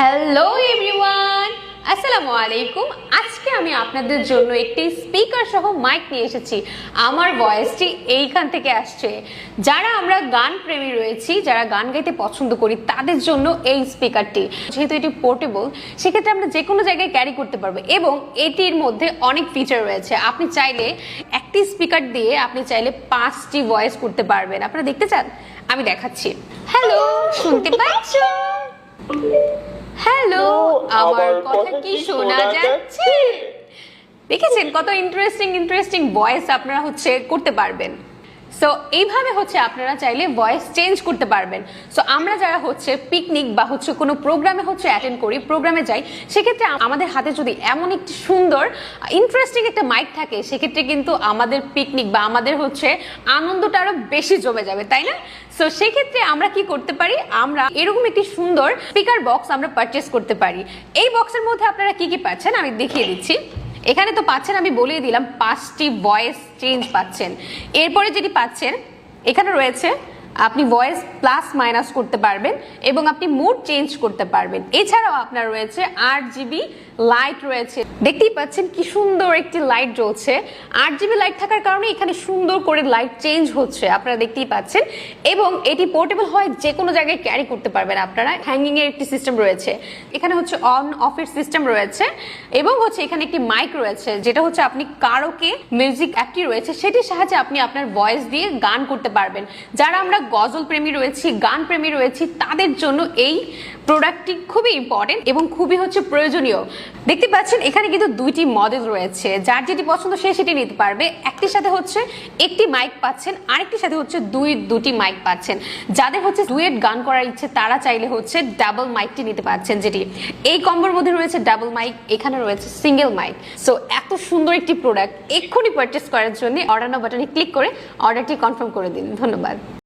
Hello everyone, আসসালামু আলাইকুম। আজকে আমি আপনাদের জন্য একটি স্পিকার সহ মাইক নিয়ে এসেছি। আমার ভয়েসটি এইখান থেকে আসছে। যারা আমরা গান প্রেমী রয়েছি, যারা গান গাইতে পছন্দ করি, তাদের জন্য এই স্পিকারটি, যেহেতু এটি পোর্টেবল, সেক্ষেত্রে আমরা যে কোনো জায়গায় ক্যারি করতে পারবো এবং এটির মধ্যে অনেক ফিচার রয়েছে। আপনি চাইলে একটি স্পিকার দিয়ে আপনি চাইলে 5টি ভয়েস করতে পারবেন। আপনারা দেখতে চান? আমি দেখাচ্ছি। হ্যালো, শুনতে পাচ্ছ? হ্যালো, আমার কথা কি শোনা যাচ্ছে? দেখেছেন কত ইন্টারেস্টিং ভয়েস আপনারা করতে পারবেন। সো এইভাবে আপনারা চাইলে ভয়েস চেঞ্জ করতে পারবেন। সো আমরা যারা পিকনিক বা কোনো প্রোগ্রামে অ্যাটেন্ড করি, প্রোগ্রামে যাই, সেক্ষেত্রে আমাদের হাতে যদি এমন একটি সুন্দর ইন্টারেস্টিং একটা মাইক থাকে, সেক্ষেত্রে কিন্তু আমাদের পিকনিক বা আমাদের আনন্দটা আরো বেশি জমে যাবে, তাই না? সো সেক্ষেত্রে আমরা কি করতে পারি, আমরা এরকম একটি সুন্দর স্পিকার বক্স আমরা পারচেস করতে পারি। এই বক্সের মধ্যে আপনারা কি কি পাচ্ছেন আমি দেখিয়ে দিচ্ছি। এখানে তো পাচ্ছেন, আমি বলেই দিলাম, 5টি ভয়েস চেঞ্জ পাচ্ছেন। এরপরে যেটি পাচ্ছেন, এখানে রয়েছে আপনি ভয়েস প্লাস মাইনাস করতে পারবেন এবং আপনি মুড চেঞ্জ করতে পারবেন। এছাড়াও আপনার রয়েছে 8GB লাইট রয়েছে। দেখতেই পাচ্ছেন কি সুন্দর একটি লাইট জ্বলছে। 8GB লাইট থাকার কারণে এখানে সুন্দর করে লাইট চেঞ্জ হচ্ছে, আপনারা দেখতেই পাচ্ছেন। এবং এটি পোর্টেবল হয়, যে কোনো জায়গায় ক্যারি করতে পারবেন আপনারা। হ্যাঙ্গিং এর একটি সিস্টেম রয়েছে, এখানে অন অফ এর সিস্টেম রয়েছে এবং এখানে একটি মাইক রয়েছে, যেটা আপনি কারোকে মিউজিক অ্যাপটি রয়েছে, সেটির সাহায্যে আপনি আপনার ভয়েস দিয়ে গান করতে পারবেন। যারা আমরা গজল প্রেমী রয়েছি, গান প্রেমী রয়েছি, তাদের জন্য এই প্রোডাক্টটি খুবই ইম্পর্টেন্ট এবং খুবই প্রয়োজনীয়। দেখতে পাচ্ছেন এখানে কিন্তু 2টি মডেল রয়েছে, যার যেটি পছন্দ সে সেটি নিতে পারবে। একটির সাথে একটি মাইক পাচ্ছেন, আরেকটির সাথে দুটি মাইক পাচ্ছেন। যাদের ডুয়েট গান করার ইচ্ছে, তারা চাইলে ডাবল মাইকটি নিতে পারছেন, যেটি এই কম্বোর মধ্যে রয়েছে ডাবল মাইক, এখানে রয়েছে সিঙ্গেল মাইক। সো এত সুন্দর একটি প্রোডাক্ট এক্ষুনি পারচেস করার জন্য অর্ডার নাও বাটনে ক্লিক করে অর্ডারটি কনফার্ম করে দিন। ধন্যবাদ।